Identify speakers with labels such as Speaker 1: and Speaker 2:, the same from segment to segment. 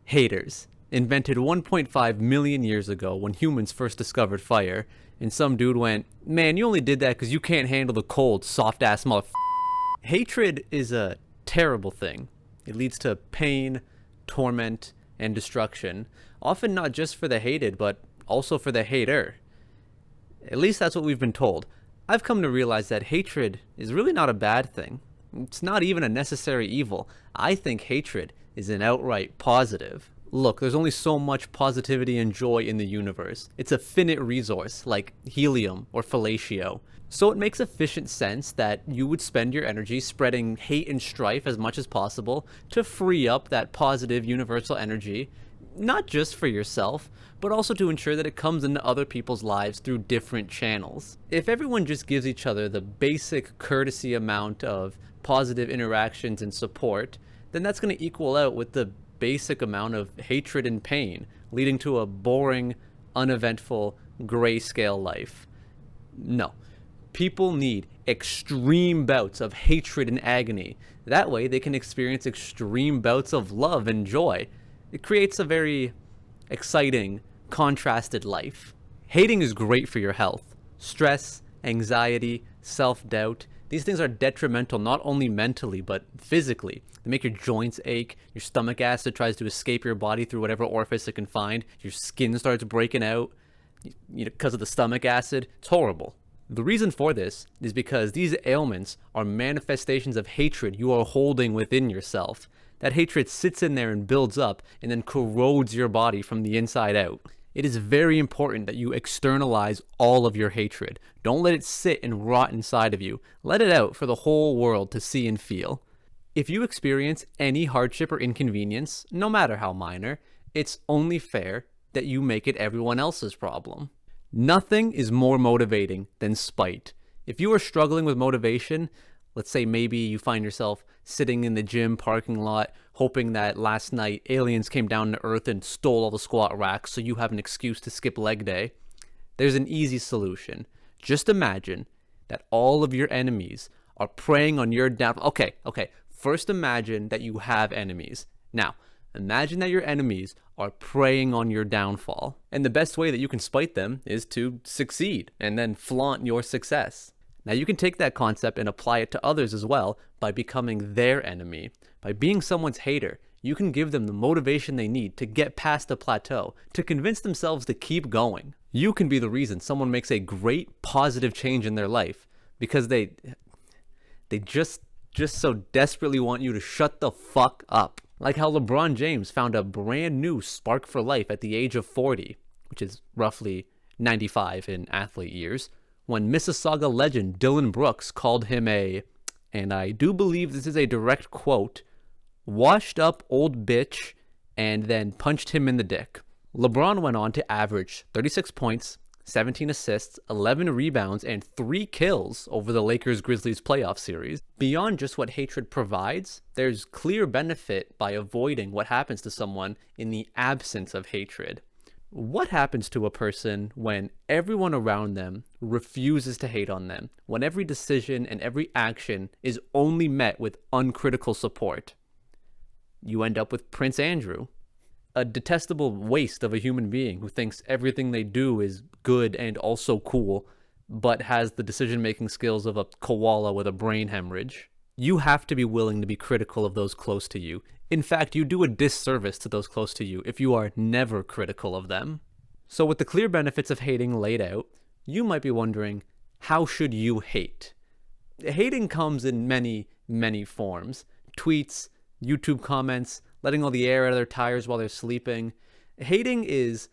Speaker 1: Haters, invented 1.5 million years ago when humans first discovered fire, and some dude went, "Man, you only did that because you can't handle the cold, soft ass motherfucker." Hatred is a terrible thing. It leads to pain, torment, and destruction, often not just for the hated, but also for the hater. At least that's what we've been told. I've come to realize that hatred is really not a bad thing. It's not even a necessary evil. I think hatred is an outright positive. Look, there's only so much positivity and joy in the universe. It's a finite resource, like helium or fellatio. So it makes efficient sense that you would spend your energy spreading hate and strife as much as possible to free up that positive universal energy, not just for yourself, but also to ensure that it comes into other people's lives through different channels. If everyone just gives each other the basic courtesy amount of positive interactions and support, then that's going to equal out with the basic amount of hatred and pain, leading to a boring, uneventful, grayscale life. No. People need extreme bouts of hatred and agony. That way they can experience extreme bouts of love and joy. It creates a very exciting, contrasted life. Hating is great for your health. Stress, anxiety, self-doubt, these things are detrimental not only mentally, but physically. They make your joints ache, your stomach acid tries to escape your body through whatever orifice it can find, your skin starts breaking out because of the stomach acid. It's horrible. The reason for this is because these ailments are manifestations of hatred you are holding within yourself. That hatred sits in there and builds up and then corrodes your body from the inside out. It is very important that you externalize all of your hatred. Don't let it sit and rot inside of you. Let it out for the whole world to see and feel. If you experience any hardship or inconvenience, no matter how minor, it's only fair that you make it everyone else's problem. Nothing is more motivating than spite. If you are struggling with motivation, let's say maybe you find yourself sitting in the gym parking lot hoping that last night aliens came down to Earth and stole all the squat racks so you have an excuse to skip leg day. There's an easy solution. Just imagine that all of your enemies are preying on your downfall. Okay. First imagine that you have enemies. Now, imagine that your enemies are preying on your downfall. And the best way that you can spite them is to succeed and then flaunt your success. Now you can take that concept and apply it to others as well by becoming their enemy. By being someone's hater, you can give them the motivation they need to get past a plateau, to convince themselves to keep going. You can be the reason someone makes a great positive change in their life because they just so desperately want you to shut the fuck up. Like how LeBron James found a brand new spark for life at the age of 40, which is roughly 95 in athlete years, when Mississauga legend Dylan Brooks called him and I do believe this is a direct quote, washed up old bitch, and then punched him in the dick. LeBron went on to average 36 points, 17 assists, 11 rebounds, and 3 kills over the Lakers-Grizzlies playoff series. Beyond just what hatred provides, there's clear benefit by avoiding what happens to someone in the absence of hatred. What happens to a person when everyone around them refuses to hate on them, when every decision and every action is only met with uncritical support? You end up with Prince Andrew, a detestable waste of a human being who thinks everything they do is good and also cool, but has the decision-making skills of a koala with a brain hemorrhage. You have to be willing to be critical of those close to you. In fact, you do a disservice to those close to you if you are never critical of them. So with the clear benefits of hating laid out, you might be wondering, how should you hate? Hating comes in many, many forms. Tweets, YouTube comments, letting all the air out of their tires while they're sleeping. Hating is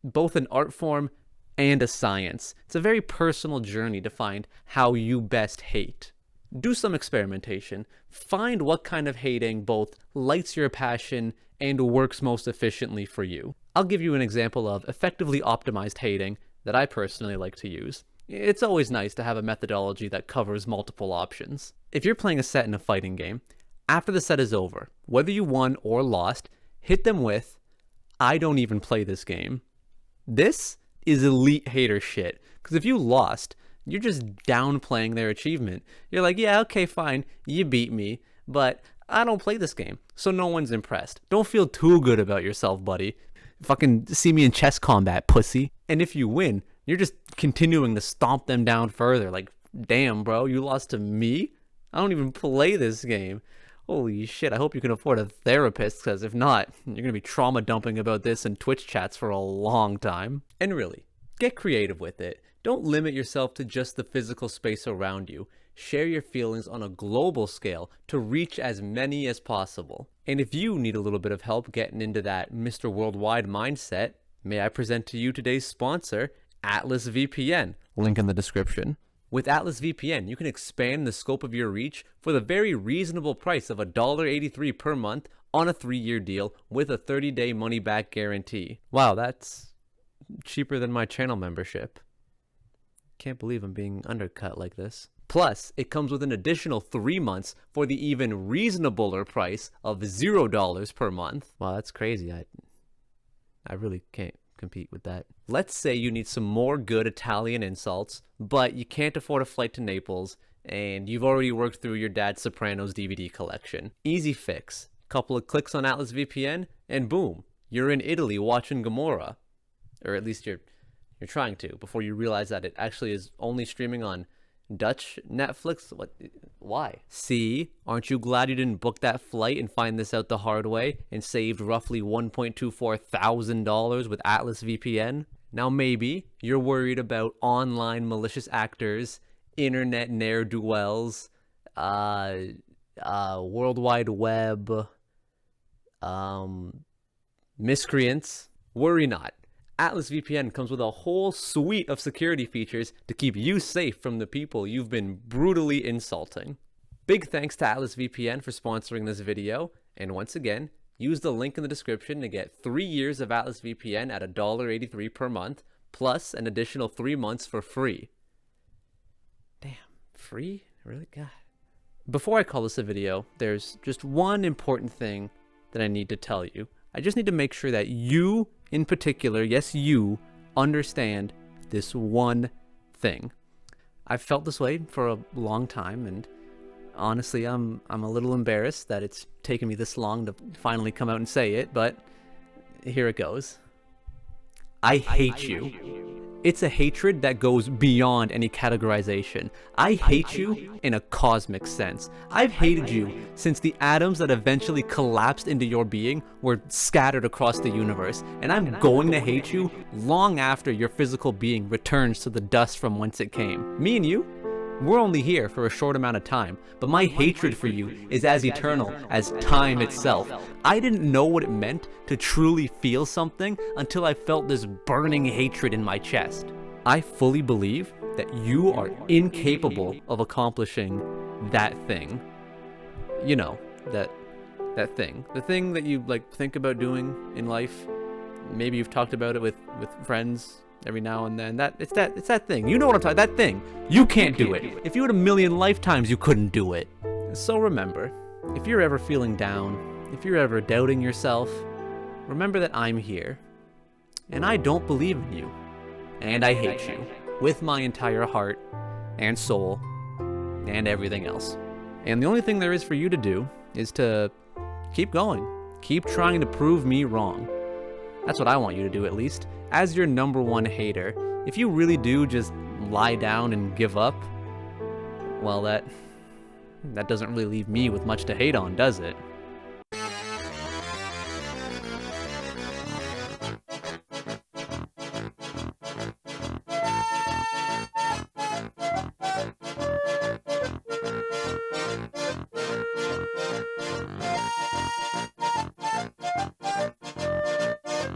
Speaker 1: both an art form and a science. It's a very personal journey to find how you best hate. Do some experimentation. Find what kind of hating both lights your passion and works most efficiently for you. I'll give you an example of effectively optimized hating that I personally like to use. It's always nice to have a methodology that covers multiple options. If you're playing a set in a fighting game, after the set is over, whether you won or lost, hit them with, "I don't even play this game." This is elite hater shit, because if you lost, you're just downplaying their achievement. You're like, yeah, okay, fine, you beat me, but I don't play this game, so no one's impressed. Don't feel too good about yourself, buddy. Fucking see me in chess combat, pussy. And if you win, you're just continuing to stomp them down further. Like, damn, bro, you lost to me? I don't even play this game. Holy shit, I hope you can afford a therapist, because if not, you're going to be trauma dumping about this in Twitch chats for a long time. And really, get creative with it. Don't limit yourself to just the physical space around you. Share your feelings on a global scale to reach as many as possible. And if you need a little bit of help getting into that Mr. Worldwide mindset, may I present to you today's sponsor, Atlas VPN. Link in the description. With Atlas VPN, you can expand the scope of your reach for the very reasonable price of $1.83 per month on a 3-year deal with a 30-day money-back guarantee. Wow, that's cheaper than my channel membership. Can't believe I'm being undercut like this. Plus, it comes with an additional 3 months for the even reasonabler price of $0 per month. Wow, that's crazy. I really can't compete with that. Let's say you need some more good Italian insults, but you can't afford a flight to Naples, and you've already worked through your dad's Sopranos DVD collection. Easy fix. Couple of clicks on Atlas VPN, and boom, you're in Italy watching Gomorrah. Or at least you're trying to, before you realize that it actually is only streaming on Dutch Netflix? What? Why? See? Aren't you glad you didn't book that flight and find this out the hard way and saved roughly $1.24 thousand with Atlas VPN? Now maybe you're worried about online malicious actors, internet ne'er-do-wells, World Wide Web, miscreants. Worry not. Atlas VPN comes with a whole suite of security features to keep you safe from the people you've been brutally insulting. Big thanks to Atlas VPN for sponsoring this video, and once again, use the link in the description to get 3 years of Atlas VPN at $1.83 per month, plus an additional 3 months for free. Damn, free? Really? God. Before I call this a video, there's just one important thing that I need to tell you. I just need to make sure that you, in particular, yes, you, understand this one thing. I've felt this way for a long time, and honestly, I'm a little embarrassed that it's taken me this long to finally come out and say it, but here it goes. I hate you. It's a hatred that goes beyond any categorization. I hate you in a cosmic sense. I've hated you since the atoms that eventually collapsed into your being were scattered across the universe, and I'm going to hate you long after your physical being returns to the dust from whence it came. Me and you, we're only here for a short amount of time, but my hatred for you is as eternal as time itself. I didn't know what it meant to truly feel something until I felt this burning hatred in my chest. I fully believe that you are incapable of accomplishing that thing. You know, that thing. The thing that you think about doing in life. Maybe you've talked about it with friends every now and then. It's that thing. You know what I'm talking about. That thing. You can't do it. If you had a million lifetimes, you couldn't do it. So remember, if you're ever feeling down, if you're ever doubting yourself, remember that I'm here. And I don't believe in you. And I hate you. With my entire heart and soul and everything else. And the only thing there is for you to do is to keep going. Keep trying to prove me wrong. That's what I want you to do, at least. As your #1 hater, if you really do just lie down and give up, well, that doesn't really leave me with much to hate on, does it?